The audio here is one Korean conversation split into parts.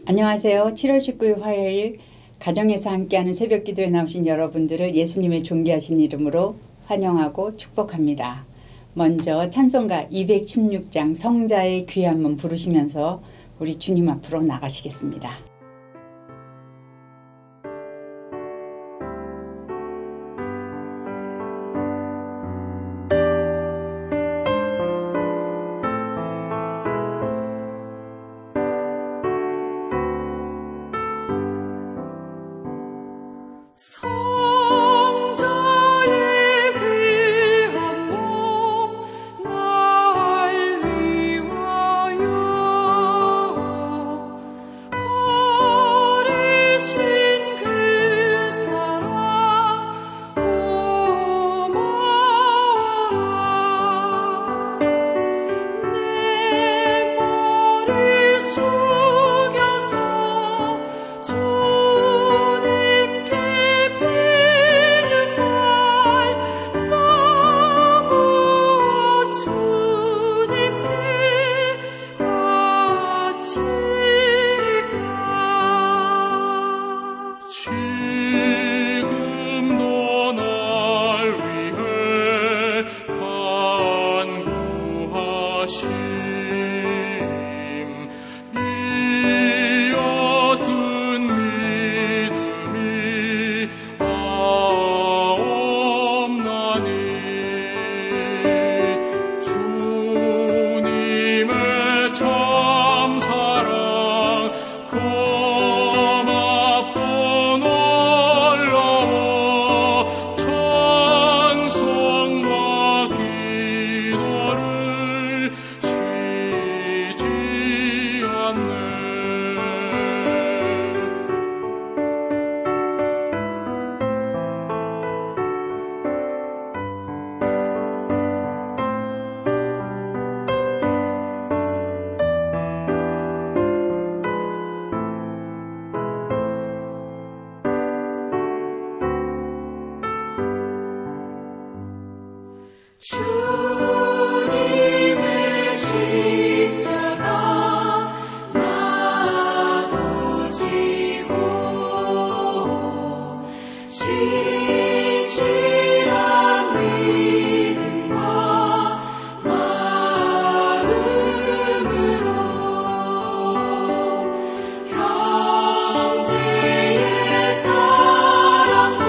안녕하세요. 7월 19일 화요일 가정에서 함께하는 새벽기도에 나오신 여러분들을 예수님의 존귀하신 이름으로 환영하고 축복합니다. 먼저 찬송가 216장 성자의 귀함을 부르시면서 우리 주님 앞으로 나가시겠습니다. 주님의 십자가 나도 지고 진실한 믿음과 마음으로 형제의 사랑과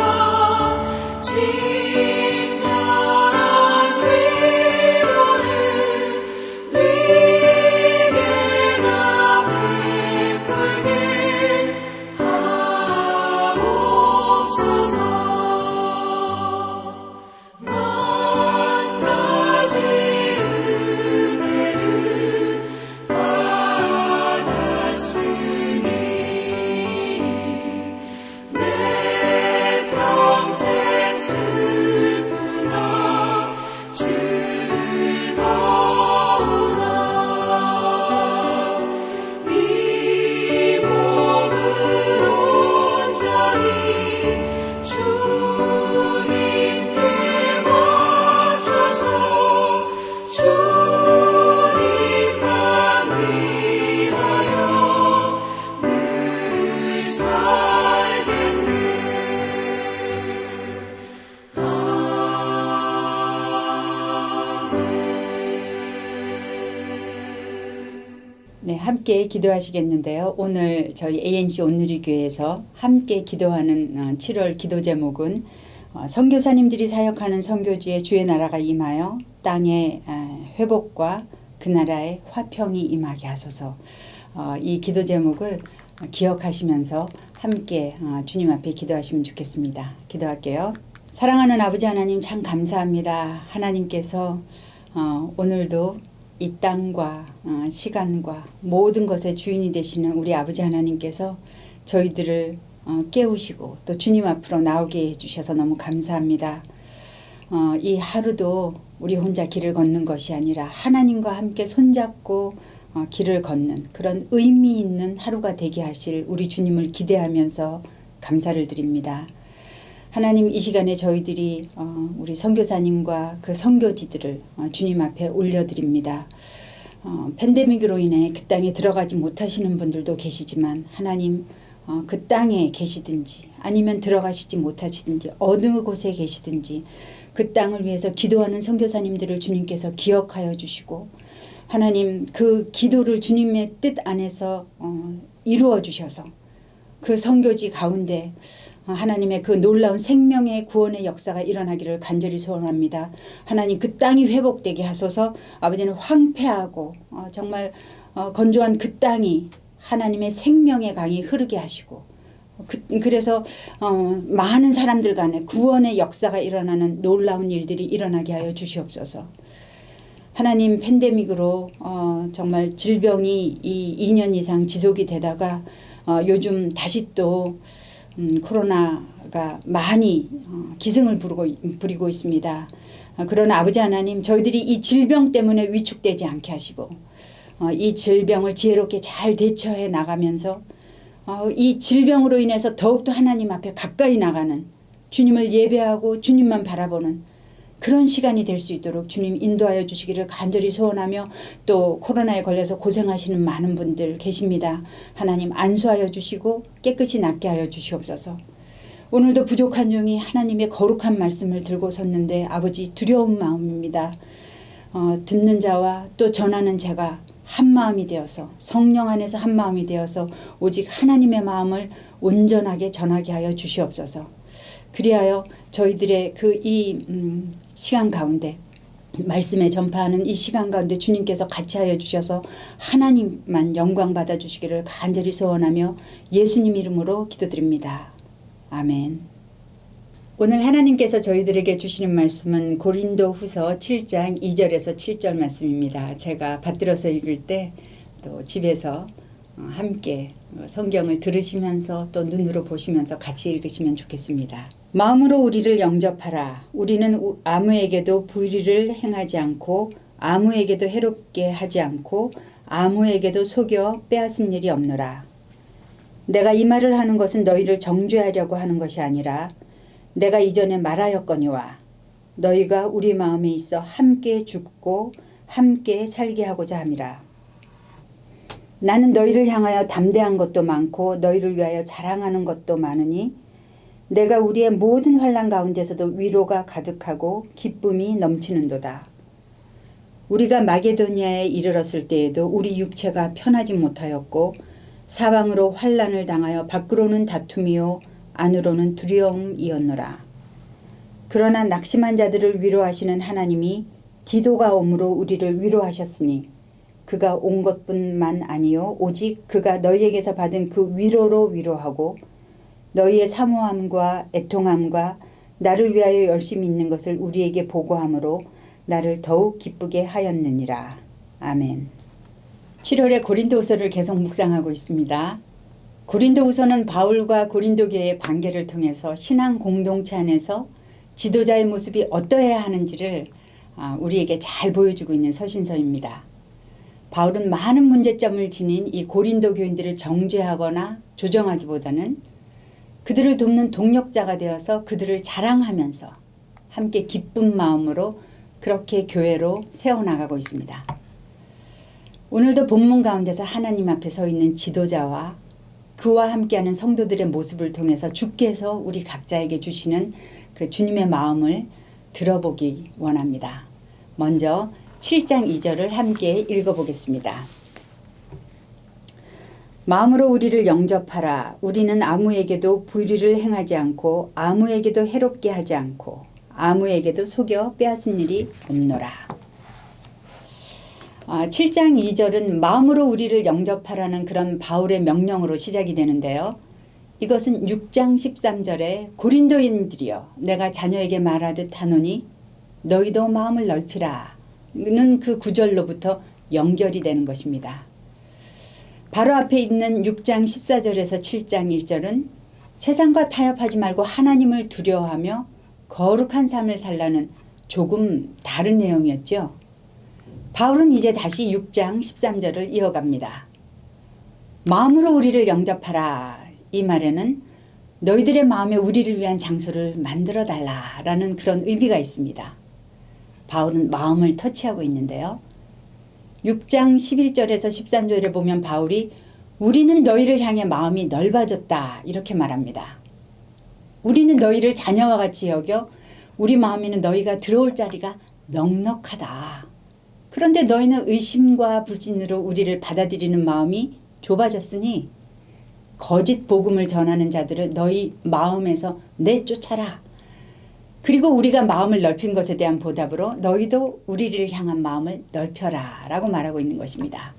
네, 함께 기도하시겠는데요. 오늘 저희 ANC 온누리교회에서 함께 기도하는 7월 기도 제목은 선교사님들이 사역하는 선교지에 주의 나라가 임하여 땅의 회복과 그 나라의 화평이 임하게 하소서. 이 기도 제목을 기억하시면서 함께 주님 앞에 기도하시면 좋겠습니다. 기도할게요. 사랑하는 아버지 하나님, 참 감사합니다. 하나님께서 오늘도 이 땅과 시간과 모든 것의 주인이 되시는 우리 아버지 하나님께서 저희들을 깨우시고 또 주님 앞으로 나오게 해주셔서 너무 감사합니다. 이 하루도 우리 혼자 길을 걷는 것이 아니라 하나님과 함께 손잡고 길을 걷는 그런 의미 있는 하루가 되게 하실 우리 주님을 기대하면서 감사를 드립니다. 하나님, 이 시간에 저희들이 우리 선교사님과 그 선교지들을 주님 앞에 올려드립니다. 팬데믹으로 인해 그 땅에 들어가지 못하시는 분들도 계시지만 하나님 그 땅에 계시든지 아니면 들어가시지 못하시든지 어느 곳에 계시든지 그 땅을 위해서 기도하는 선교사님들을 주님께서 기억하여 주시고 하나님 그 기도를 주님의 뜻 안에서 이루어 주셔서 그 선교지 가운데 하나님의 그 놀라운 생명의 구원의 역사가 일어나기를 간절히 소원합니다. 하나님 그 땅이 회복되게 하소서. 아버지는 황폐하고 정말 건조한 그 땅이 하나님의 생명의 강이 흐르게 하시고 그래서 많은 사람들 간에 구원의 역사가 일어나는 놀라운 일들이 일어나게 하여 주시옵소서. 하나님 팬데믹으로 정말 질병이 2년 이상 지속이 되다가 요즘 다시 또 코로나가 많이 기승을 부리고 있습니다. 그러나 아버지 하나님 저희들이 이 질병 때문에 위축되지 않게 하시고 이 질병을 지혜롭게 잘 대처해 나가면서 이 질병으로 인해서 더욱더 하나님 앞에 가까이 나가는 주님을 예배하고 주님만 바라보는 그런 시간이 될 수 있도록 주님 인도하여 주시기를 간절히 소원하며 또 코로나에 걸려서 고생하시는 많은 분들 계십니다. 하나님 안수하여 주시고 깨끗이 낫게 하여 주시옵소서. 오늘도 부족한 종이 하나님의 거룩한 말씀을 들고 섰는데 아버지 두려운 마음입니다. 듣는 자와 또 전하는 제가 한 마음이 되어서 성령 안에서 한 마음이 되어서 오직 하나님의 마음을 온전하게 전하게 하여 주시옵소서. 그리하여 저희들의 이 시간 가운데 말씀에 전파하는 이 시간 가운데 주님께서 같이 하여 주셔서 하나님만 영광 받아 주시기를 간절히 소원하며 예수님 이름으로 기도드립니다. 아멘. 오늘 하나님께서 저희들에게 주시는 말씀은 고린도후서 7장 2절에서 7절 말씀입니다. 제가 받들어서 읽을 때 또 집에서 함께 성경을 들으시면서 또 눈으로 보시면서 같이 읽으시면 좋겠습니다. 마음으로 우리를 영접하라. 우리는 아무에게도 불의를 행하지 않고 아무에게도 해롭게 하지 않고 아무에게도 속여 빼앗은 일이 없노라. 내가 이 말을 하는 것은 너희를 정죄하려고 하는 것이 아니라 내가 이전에 말하였거니와 너희가 우리 마음에 있어 함께 죽고 함께 살게 하고자 함이라. 나는 너희를 향하여 담대한 것도 많고 너희를 위하여 자랑하는 것도 많으니 내가 우리의 모든 환난 가운데서도 위로가 가득하고 기쁨이 넘치는도다. 우리가 마게도니아에 이르렀을 때에도 우리 육체가 편하지 못하였고 사방으로 환난을 당하여 밖으로는 다툼이요 안으로는 두려움이었노라. 그러나 낙심한 자들을 위로하시는 하나님이 디도가 옴으로 우리를 위로하셨으니 그가 온 것뿐만 아니요 오직 그가 너희에게서 받은 그 위로로 위로하고 너희의 사모함과 애통함과 나를 위하여 열심히 있는 것을 우리에게 보고함으로 나를 더욱 기쁘게 하였느니라. 아멘. 7월에 고린도후서를 계속 묵상하고 있습니다. 고린도후서는 바울과 고린도교회의 관계를 통해서 신앙 공동체 안에서 지도자의 모습이 어떠해야 하는지를 우리에게 잘 보여주고 있는 서신서입니다. 바울은 많은 문제점을 지닌 이 고린도 교인들을 정죄하거나 조정하기보다는 그들을 돕는 동력자가 되어서 그들을 자랑하면서 함께 기쁜 마음으로 그렇게 교회로 세워나가고 있습니다. 오늘도 본문 가운데서 하나님 앞에 서 있는 지도자와 그와 함께하는 성도들의 모습을 통해서 주께서 우리 각자에게 주시는 그 주님의 마음을 들어보기 원합니다. 먼저 7장 2절을 함께 읽어보겠습니다. 마음으로 우리를 영접하라. 우리는 아무에게도 불의를 행하지 않고 아무에게도 해롭게 하지 않고 아무에게도 속여 빼앗은 일이 없노라. 7장 2절은 마음으로 우리를 영접하라는 그런 바울의 명령으로 시작이 되는데요. 이것은 6장 13절에 고린도인들이여 내가 자녀에게 말하듯 하노니 너희도 마음을 넓히라 는 그 구절로부터 연결이 되는 것입니다. 바로 앞에 있는 6장 14절에서 7장 1절은 세상과 타협하지 말고 하나님을 두려워하며 거룩한 삶을 살라는 조금 다른 내용이었죠. 바울은 이제 다시 6장 13절을 이어갑니다. 마음으로 우리를 영접하라. 이 말에는 너희들의 마음에 우리를 위한 장소를 만들어 달라라는 그런 의미가 있습니다. 바울은 마음을 터치하고 있는데요. 6장 11절에서 13절에 보면 바울이 우리는 너희를 향해 마음이 넓어졌다 이렇게 말합니다. 우리는 너희를 자녀와 같이 여겨 우리 마음에는 너희가 들어올 자리가 넉넉하다. 그런데 너희는 의심과 불신으로 우리를 받아들이는 마음이 좁아졌으니 거짓 복음을 전하는 자들을 너희 마음에서 내쫓아라. 그리고 우리가 마음을 넓힌 것에 대한 보답으로 너희도 우리를 향한 마음을 넓혀라 라고 말하고 있는 것입니다.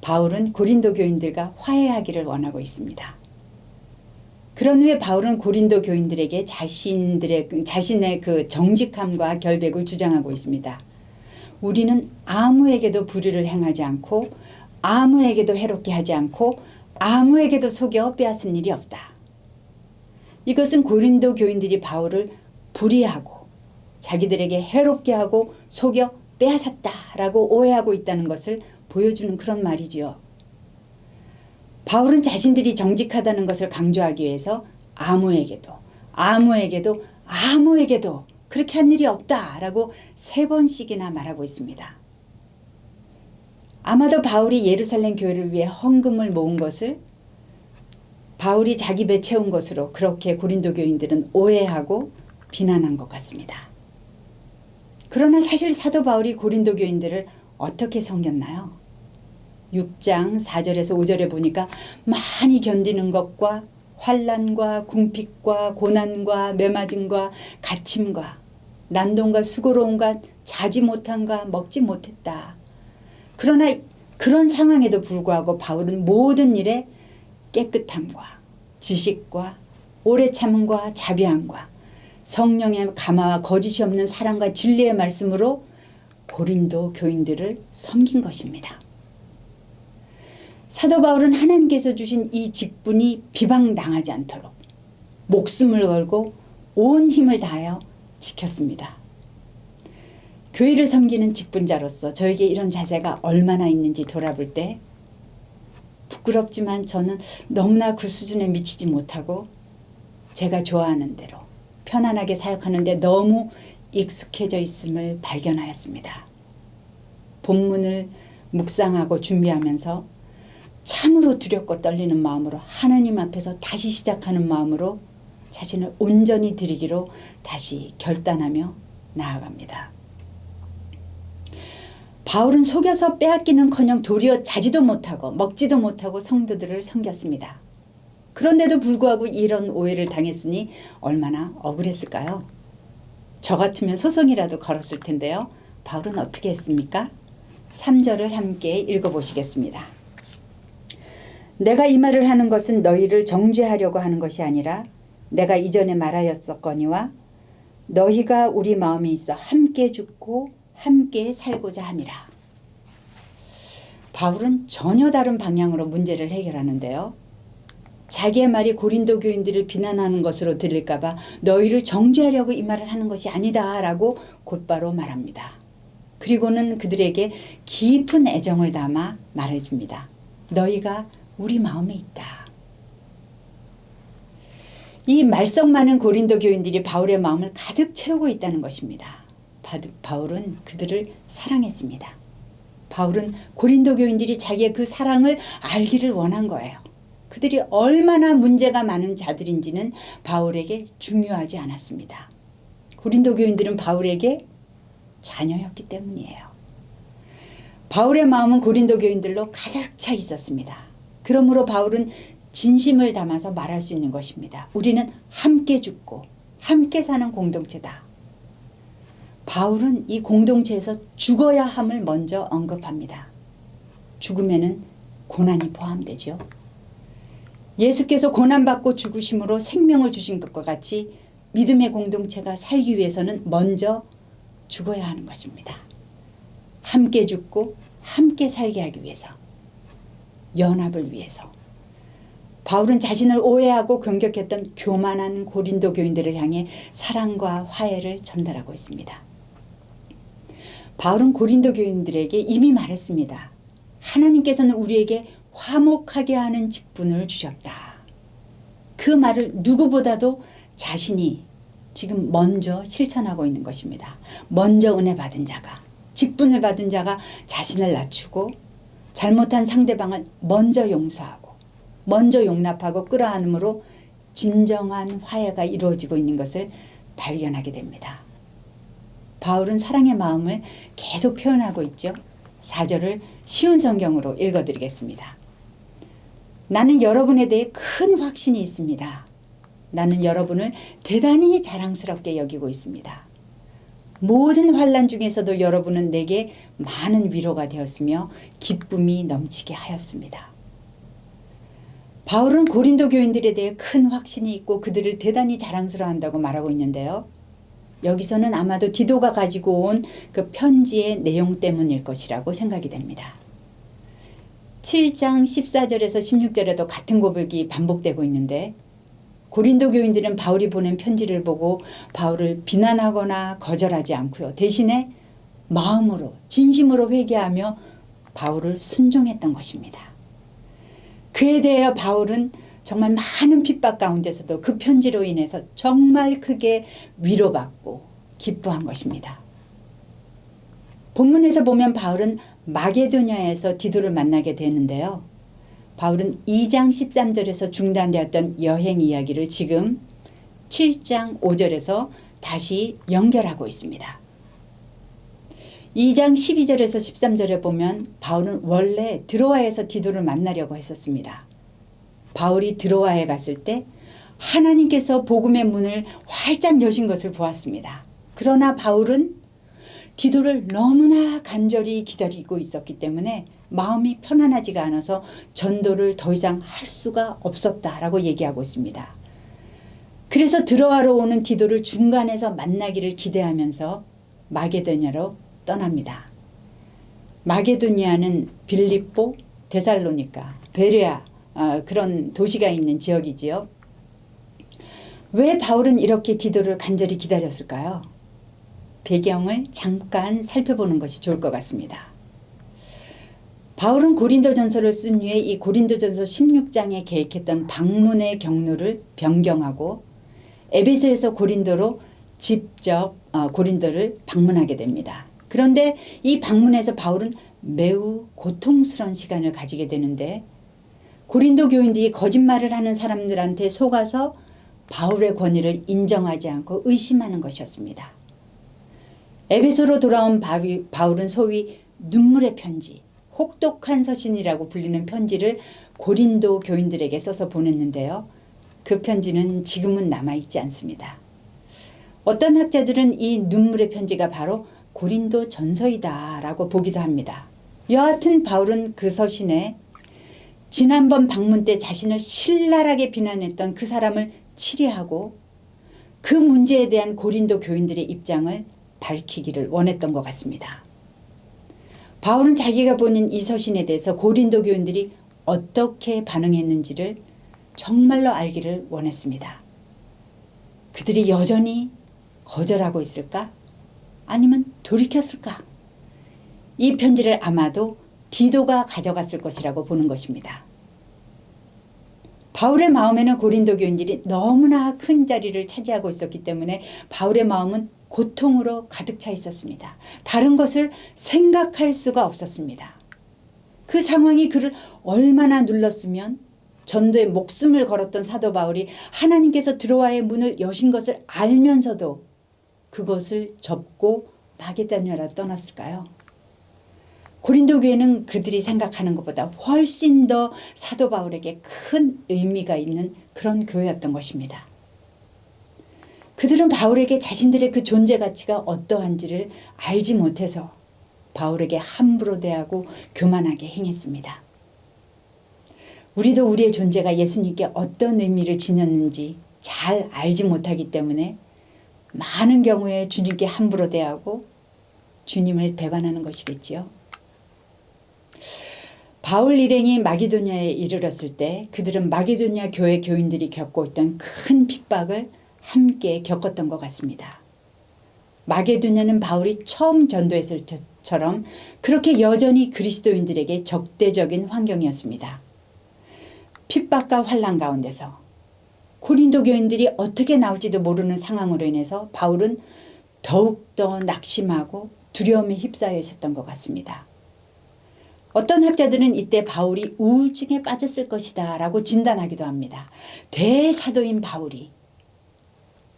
바울은 고린도 교인들과 화해하기를 원하고 있습니다. 그런 후에 바울은 고린도 교인들에게 자신의 그 정직함과 결백을 주장하고 있습니다. 우리는 아무에게도 불의를 행하지 않고 아무에게도 해롭게 하지 않고 아무에게도 속여 빼앗은 일이 없다. 이것은 고린도 교인들이 바울을 불의하고 자기들에게 해롭게 하고 속여 빼앗았다라고 오해하고 있다는 것을 보여주는 그런 말이지요. 바울은 자신들이 정직하다는 것을 강조하기 위해서 아무에게도 그렇게 한 일이 없다라고 3번씩이나 말하고 있습니다. 아마도 바울이 예루살렘 교회를 위해 헌금을 모은 것을 바울이 자기 배 채운 것으로 그렇게 고린도 교인들은 오해하고 비난한 것 같습니다. 그러나 사실 사도 바울이 고린도 교인들을 어떻게 섬겼나요? 6장 4절에서 5절에 보니까 많이 견디는 것과 환난과 궁핍과 고난과 매맞음과 갇힘과 난동과 수고로움과 자지 못함과 먹지 못했다. 그러나 그런 상황에도 불구하고 바울은 모든 일에 깨끗함과 지식과 오래 참음과 자비함과 성령의 감화와 거짓이 없는 사랑과 진리의 말씀으로 고린도 교인들을 섬긴 것입니다. 사도 바울은 하나님께서 주신 이 직분이 비방당하지 않도록 목숨을 걸고 온 힘을 다하여 지켰습니다. 교회를 섬기는 직분자로서 저에게 이런 자세가 얼마나 있는지 돌아볼 때 부끄럽지만 저는 너무나 그 수준에 미치지 못하고 제가 좋아하는 대로 편안하게 사역하는데 너무 익숙해져 있음을 발견하였습니다. 본문을 묵상하고 준비하면서 참으로 두렵고 떨리는 마음으로 하나님 앞에서 다시 시작하는 마음으로 자신을 온전히 드리기로 다시 결단하며 나아갑니다. 바울은 속여서 빼앗기는커녕 도리어 자지도 못하고 먹지도 못하고 성도들을 섬겼습니다. 그런데도 불구하고 이런 오해를 당했으니 얼마나 억울했을까요? 저 같으면 소송이라도 걸었을 텐데요. 바울은 어떻게 했습니까? 3절을 함께 읽어보시겠습니다. 내가 이 말을 하는 것은 너희를 정죄하려고 하는 것이 아니라 내가 이전에 말하였었거니와 너희가 우리 마음에 있어 함께 죽고 함께 살고자 함이라. 바울은 전혀 다른 방향으로 문제를 해결하는데요. 자기의 말이 고린도 교인들을 비난하는 것으로 들릴까 봐 너희를 정죄하려고 이 말을 하는 것이 아니다 라고 곧바로 말합니다. 그리고는 그들에게 깊은 애정을 담아 말해줍니다. 너희가 우리 마음에 있다. 이 말썽 많은 고린도 교인들이 바울의 마음을 가득 채우고 있다는 것입니다. 바울은 그들을 사랑했습니다. 바울은 고린도 교인들이 자기의 그 사랑을 알기를 원한 거예요. 그들이 얼마나 문제가 많은 자들인지는 바울에게 중요하지 않았습니다. 고린도 교인들은 바울에게 자녀였기 때문이에요. 바울의 마음은 고린도 교인들로 가득 차 있었습니다. 그러므로 바울은 진심을 담아서 말할 수 있는 것입니다. 우리는 함께 죽고 함께 사는 공동체다. 바울은 이 공동체에서 죽어야 함을 먼저 언급합니다. 죽음에는 고난이 포함되죠. 예수께서 고난받고 죽으심으로 생명을 주신 것과 같이 믿음의 공동체가 살기 위해서는 먼저 죽어야 하는 것입니다. 함께 죽고 함께 살게 하기 위해서, 연합을 위해서. 바울은 자신을 오해하고 공격했던 교만한 고린도 교인들을 향해 사랑과 화해를 전달하고 있습니다. 바울은 고린도 교인들에게 이미 말했습니다. 하나님께서는 우리에게 화목하게 하는 직분을 주셨다. 그 말을 누구보다도 자신이 지금 먼저 실천하고 있는 것입니다. 먼저 은혜 받은 자가 직분을 받은 자가 자신을 낮추고 잘못한 상대방을 먼저 용서하고 먼저 용납하고 끌어안음으로 진정한 화해가 이루어지고 있는 것을 발견하게 됩니다. 바울은 사랑의 마음을 계속 표현하고 있죠. 4절을 쉬운 성경으로 읽어드리겠습니다. 나는 여러분에 대해 큰 확신이 있습니다. 나는 여러분을 대단히 자랑스럽게 여기고 있습니다. 모든 환난 중에서도 여러분은 내게 많은 위로가 되었으며 기쁨이 넘치게 하였습니다. 바울은 고린도 교인들에 대해 큰 확신이 있고 그들을 대단히 자랑스러워한다고 말하고 있는데요. 여기서는 아마도 디도가 가지고 온 그 편지의 내용 때문일 것이라고 생각이 됩니다. 7장 14절에서 16절에도 같은 고백이 반복되고 있는데 고린도 교인들은 바울이 보낸 편지를 보고 바울을 비난하거나 거절하지 않고요. 대신에 마음으로 진심으로 회개하며 바울을 순종했던 것입니다. 그에 대하여 바울은 정말 많은 핍박 가운데서도 그 편지로 인해서 정말 크게 위로받고 기뻐한 것입니다. 본문에서 보면 바울은 마게도냐에서 디도를 만나게 되는데요. 바울은 2장 13절에서 중단되었던 여행 이야기를 지금 7장 5절에서 다시 연결하고 있습니다. 2장 12절에서 13절에 보면 바울은 원래 드로아에서 디도를 만나려고 했었습니다. 바울이 드로아에 갔을 때 하나님께서 복음의 문을 활짝 여신 것을 보았습니다. 그러나 바울은 디도를 너무나 간절히 기다리고 있었기 때문에 마음이 편안하지가 않아서 전도를 더 이상 할 수가 없었다라고 얘기하고 있습니다. 그래서 드로아로 오는 디도를 중간에서 만나기를 기대하면서 마게도냐로 떠납니다. 마게도니아는 빌립보, 데살로니가, 베레아 그런 도시가 있는 지역이지요. 왜 바울은 이렇게 디도를 간절히 기다렸을까요? 배경을 잠깐 살펴보는 것이 좋을 것 같습니다. 바울은 고린도전서를 쓴 후에 이 고린도전서 16장에 계획했던 방문의 경로를 변경하고 에베소에서 고린도로 직접 고린도를 방문하게 됩니다. 그런데 이 방문에서 바울은 매우 고통스러운 시간을 가지게 되는데 고린도 교인들이 거짓말을 하는 사람들한테 속아서 바울의 권위를 인정하지 않고 의심하는 것이었습니다. 에베소로 돌아온 바울은 소위 눈물의 편지, 혹독한 서신이라고 불리는 편지를 고린도 교인들에게 써서 보냈는데요. 그 편지는 지금은 남아있지 않습니다. 어떤 학자들은 이 눈물의 편지가 바로 고린도 전서이다라고 보기도 합니다. 여하튼 바울은 그 서신에 지난번 방문 때 자신을 신랄하게 비난했던 그 사람을 치리하고 그 문제에 대한 고린도 교인들의 입장을 밝히기를 원했던 것 같습니다. 바울은 자기가 보낸 이 서신에 대해서 고린도 교인들이 어떻게 반응했는지를 정말로 알기를 원했습니다. 그들이 여전히 거절하고 있을까? 아니면 돌이켰을까? 이 편지를 아마도 디도가 가져갔을 것이라고 보는 것입니다. 바울의 마음에는 고린도 교인들이 너무나 큰 자리를 차지하고 있었기 때문에 바울의 마음은 고통으로 가득 차 있었습니다. 다른 것을 생각할 수가 없었습니다. 그 상황이 그를 얼마나 눌렀으면 전도에 목숨을 걸었던 사도 바울이 하나님께서 드로아의 문을 여신 것을 알면서도 그것을 접고 마게도냐로 떠났을까요? 고린도 교회는 그들이 생각하는 것보다 훨씬 더 사도 바울에게 큰 의미가 있는 그런 교회였던 것입니다. 그들은 바울에게 자신들의 그 존재 가치가 어떠한지를 알지 못해서 바울에게 함부로 대하고 교만하게 행했습니다. 우리도 우리의 존재가 예수님께 어떤 의미를 지녔는지 잘 알지 못하기 때문에 많은 경우에 주님께 함부로 대하고 주님을 배반하는 것이겠지요. 바울 일행이 마게도냐에 이르렀을 때 그들은 마게도냐 교회 교인들이 겪고 있던 큰 핍박을 함께 겪었던 것 같습니다. 마게도냐는 바울이 처음 전도했을 때처럼 그렇게 여전히 그리스도인들에게 적대적인 환경이었습니다. 핍박과 환난 가운데서 고린도 교인들이 어떻게 나올지도 모르는 상황으로 인해서 바울은 더욱더 낙심하고 두려움에 휩싸여 있었던 것 같습니다. 어떤 학자들은 이때 바울이 우울증에 빠졌을 것이다 라고 진단하기도 합니다. 대사도인 바울이,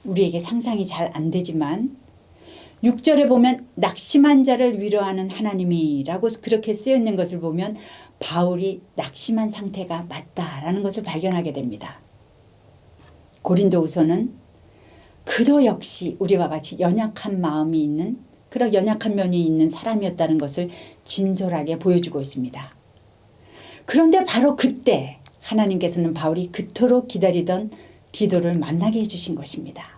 우리에게 상상이 잘 안 되지만 6절에 보면 낙심한 자를 위로하는 하나님이라고 그렇게 쓰여 있는 것을 보면 바울이 낙심한 상태가 맞다라는 것을 발견하게 됩니다. 고린도후서는 그도 역시 우리와 같이 연약한 마음이 있는, 그런 연약한 면이 있는 사람이었다는 것을 진솔하게 보여주고 있습니다. 그런데 바로 그때 하나님께서는 바울이 그토록 기다리던 디도를 만나게 해주신 것입니다.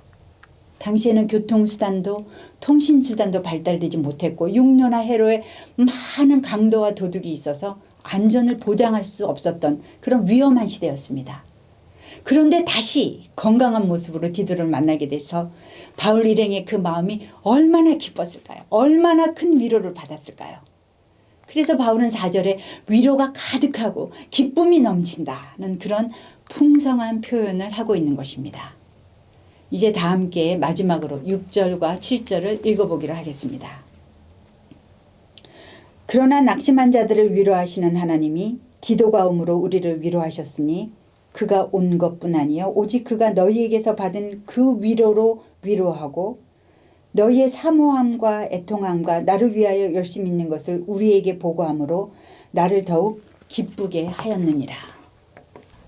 당시에는 교통수단도 통신수단도 발달되지 못했고 육로나 해로에 많은 강도와 도둑이 있어서 안전을 보장할 수 없었던 그런 위험한 시대였습니다. 그런데 다시 건강한 모습으로 디도를 만나게 돼서 바울 일행의 그 마음이 얼마나 기뻤을까요? 얼마나 큰 위로를 받았을까요? 그래서 바울은 4절에 위로가 가득하고 기쁨이 넘친다는 그런 풍성한 표현을 하고 있는 것입니다. 이제 다 함께 마지막으로 6절과 7절을 읽어보기로 하겠습니다. 그러나 낙심한 자들을 위로하시는 하나님이 디도가 om으로 우리를 위로하셨으니 그가 온 것뿐 아니요 오직 그가 너희에게서 받은 그 위로로 위로하고 너희의 사모함과 애통함과 나를 위하여 열심히 있는 것을 우리에게 보고함으로 나를 더욱 기쁘게 하였느니라.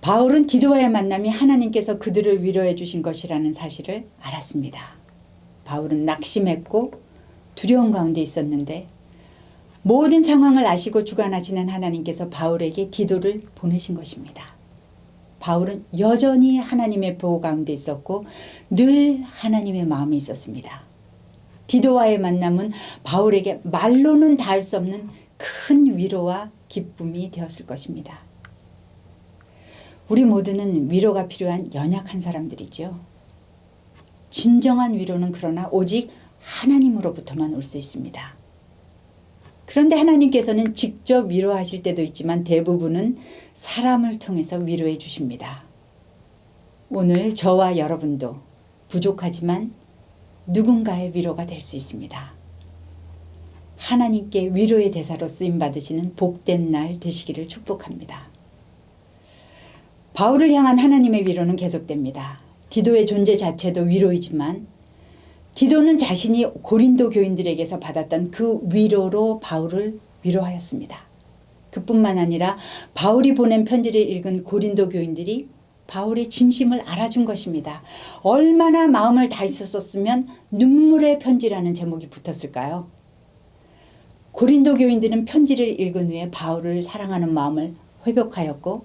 바울은 디도와의 만남이 하나님께서 그들을 위로해 주신 것이라는 사실을 알았습니다. 바울은 낙심했고 두려움 가운데 있었는데 모든 상황을 아시고 주관하시는 하나님께서 바울에게 디도를 보내신 것입니다. 바울은 여전히 하나님의 보호 가운데 있었고 늘 하나님의 마음이 있었습니다. 디도와의 만남은 바울에게 말로는 닿을 수 없는 큰 위로와 기쁨이 되었을 것입니다. 우리 모두는 위로가 필요한 연약한 사람들이죠. 진정한 위로는 그러나 오직 하나님으로부터만 올 수 있습니다. 그런데 하나님께서는 직접 위로하실 때도 있지만 대부분은 사람을 통해서 위로해 주십니다. 오늘 저와 여러분도 부족하지만 누군가의 위로가 될 수 있습니다. 하나님께 위로의 대사로 쓰임받으시는 복된 날 되시기를 축복합니다. 바울을 향한 하나님의 위로는 계속됩니다. 디도의 존재 자체도 위로이지만 디도는 자신이 고린도 교인들에게서 받았던 그 위로로 바울을 위로하였습니다. 그뿐만 아니라 바울이 보낸 편지를 읽은 고린도 교인들이 바울의 진심을 알아준 것입니다. 얼마나 마음을 다했었으면 눈물의 편지라는 제목이 붙었을까요? 고린도 교인들은 편지를 읽은 후에 바울을 사랑하는 마음을 회복하였고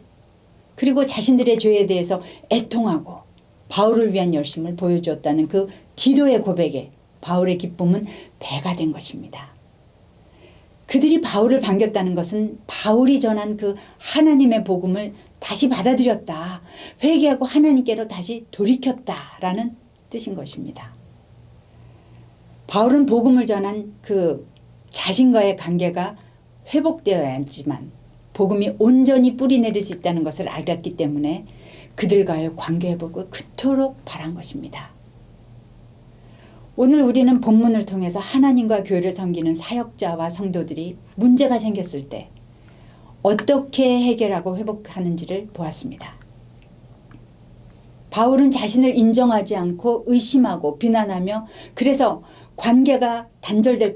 그리고 자신들의 죄에 대해서 애통하고 바울을 위한 열심을 보여주었다는 그 디도의 고백에 바울의 기쁨은 배가 된 것입니다. 그들이 바울을 반겼다는 것은 바울이 전한 그 하나님의 복음을 다시 받아들였다. 회개하고 하나님께로 다시 돌이켰다라는 뜻인 것입니다. 바울은 복음을 전한 그 자신과의 관계가 회복되어야 하지만 복음이 온전히 뿌리내릴 수 있다는 것을 알았기 때문에 그들과의 관계 회복을 그토록 바란 것입니다. 오늘 우리는 본문을 통해서 하나님과 교회를 섬기는 사역자와 성도들이 문제가 생겼을 때 어떻게 해결하고 회복하는지를 보았습니다. 바울은 자신을 인정하지 않고 의심하고 비난하며 그래서 관계가 단절될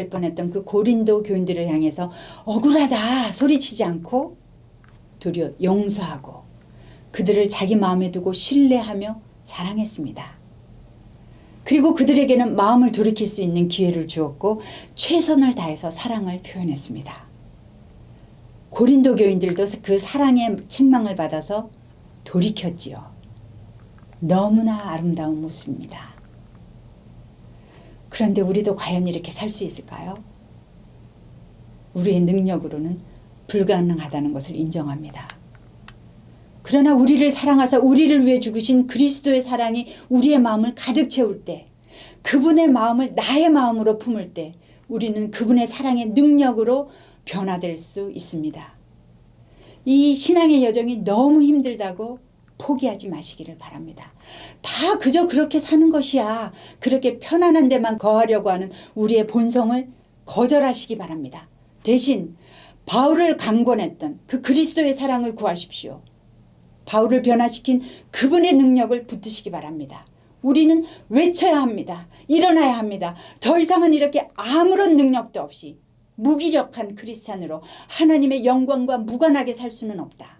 뻔했던 그 고린도 교인들을 향해서 억울하다 소리치지 않고 도리어 용서하고 그들을 자기 마음에 두고 신뢰하며 사랑했습니다. 그리고 그들에게는 마음을 돌이킬 수 있는 기회를 주었고 최선을 다해서 사랑을 표현했습니다. 고린도 교인들도 그 사랑의 책망을 받아서 돌이켰지요. 너무나 아름다운 모습입니다. 그런데 우리도 과연 이렇게 살 수 있을까요? 우리의 능력으로는 불가능하다는 것을 인정합니다. 그러나 우리를 사랑하사 우리를 위해 죽으신 그리스도의 사랑이 우리의 마음을 가득 채울 때 그분의 마음을 나의 마음으로 품을 때 우리는 그분의 사랑의 능력으로 변화될 수 있습니다. 이 신앙의 여정이 너무 힘들다고 포기하지 마시기를 바랍니다. 다 그저 그렇게 사는 것이야. 그렇게 편안한 데만 거하려고 하는 우리의 본성을 거절하시기 바랍니다. 대신 바울을 강권했던 그 그리스도의 사랑을 구하십시오. 바울을 변화시킨 그분의 능력을 붙드시기 바랍니다. 우리는 외쳐야 합니다. 일어나야 합니다. 더 이상은 이렇게 아무런 능력도 없이 무기력한 크리스찬으로 하나님의 영광과 무관하게 살 수는 없다.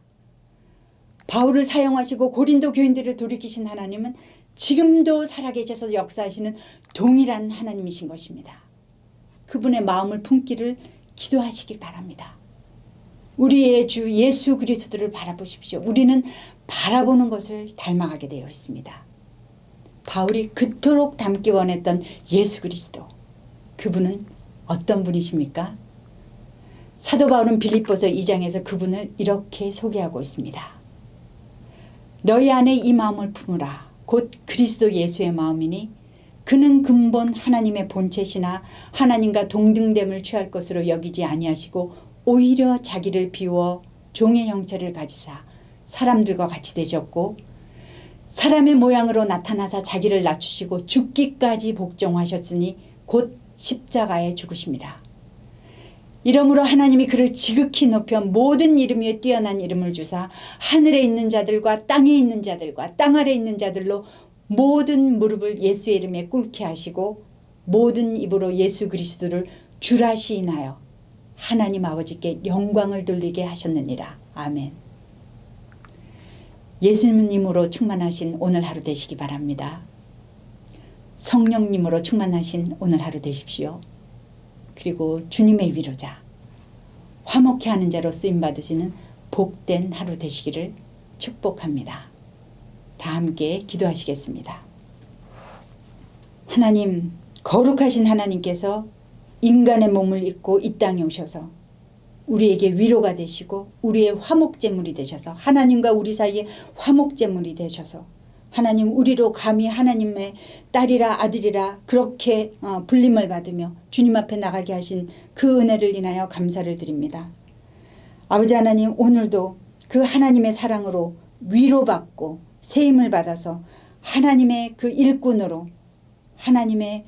바울을 사용하시고 고린도 교인들을 돌이키신 하나님은 지금도 살아계셔서 역사하시는 동일한 하나님이신 것입니다. 그분의 마음을 품기를 기도하시길 바랍니다. 우리의 주 예수 그리스도를 바라보십시오. 우리는 바라보는 것을 닮아가게 되어 있습니다. 바울이 그토록 닮기 원했던 예수 그리스도, 그분은 어떤 분이십니까? 사도 바울은 빌립보서 2장에서 그분을 이렇게 소개하고 있습니다. 너희 안에 이 마음을 품으라. 곧 그리스도 예수의 마음이니 그는 근본 하나님의 본체시나 하나님과 동등됨을 취할 것으로 여기지 아니하시고 오히려 자기를 비워 종의 형체를 가지사 사람들과 같이 되셨고 사람의 모양으로 나타나사 자기를 낮추시고 죽기까지 복종하셨으니 곧 십자가에 죽으심이라. 이러므로 하나님이 그를 지극히 높여 모든 이름 위에 뛰어난 이름을 주사 하늘에 있는 자들과 땅에 있는 자들과 땅 아래 있는 자들로 모든 무릎을 예수의 이름에 꿇게 하시고 모든 입으로 예수 그리스도를 주라 시인하여 하나님 아버지께 영광을 돌리게 하셨느니라. 아멘. 예수님으로 충만하신 오늘 하루 되시기 바랍니다. 성령님으로 충만하신 오늘 하루 되십시오. 그리고 주님의 위로자, 화목케 하는 자로 쓰임받으시는 복된 하루 되시기를 축복합니다. 다 함께 기도하시겠습니다. 하나님, 거룩하신 하나님께서 인간의 몸을 입고 이 땅에 오셔서 우리에게 위로가 되시고 우리의 화목제물이 되셔서 하나님과 우리 사이에 화목제물이 되셔서 하나님 우리로 감히 하나님의 딸이라 아들이라 그렇게 불림을 받으며 주님 앞에 나가게 하신 그 은혜를 인하여 감사를 드립니다. 아버지 하나님, 오늘도 그 하나님의 사랑으로 위로받고 세임을 받아서 하나님의 그 일꾼으로 하나님의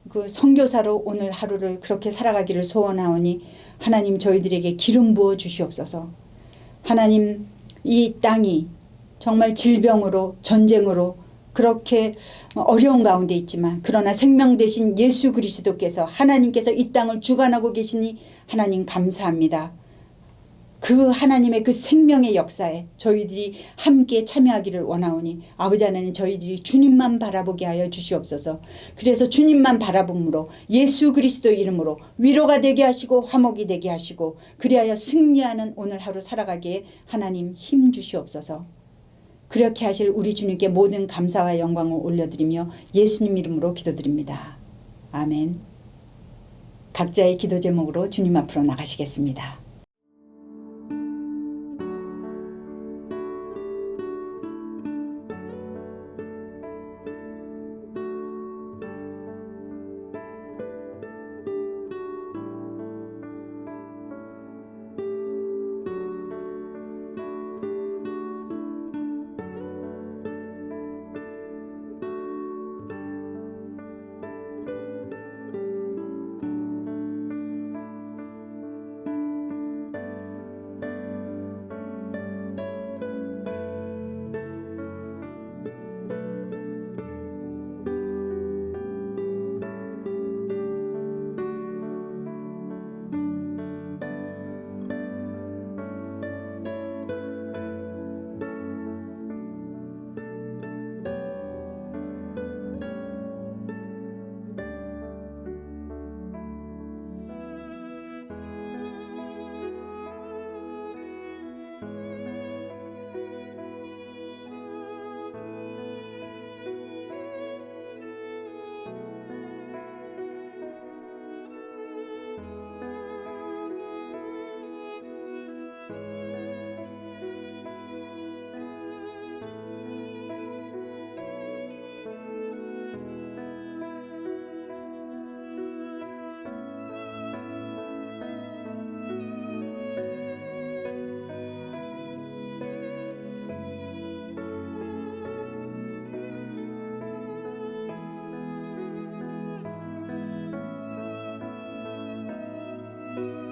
그 선교사로 오늘 하루를 그렇게 살아가기를 소원하오니 하나님 저희들에게 기름 부어 주시옵소서. 하나님 이 땅이 정말 질병으로 전쟁으로 그렇게 어려운 가운데 있지만 그러나 생명 되신 예수 그리스도께서 하나님께서 이 땅을 주관하고 계시니 하나님 감사합니다. 그 하나님의 그 생명의 역사에 저희들이 함께 참여하기를 원하오니 아버지 하나님 저희들이 주님만 바라보게 하여 주시옵소서. 그래서 주님만 바라봄으로 예수 그리스도 이름으로 위로가 되게 하시고 화목이 되게 하시고 그리하여 승리하는 오늘 하루 살아가기에 하나님 힘 주시옵소서. 그렇게 하실 우리 주님께 모든 감사와 영광을 올려드리며 예수님 이름으로 기도드립니다. 아멘. 각자의 기도 제목으로 주님 앞으로 나가시겠습니다. 예수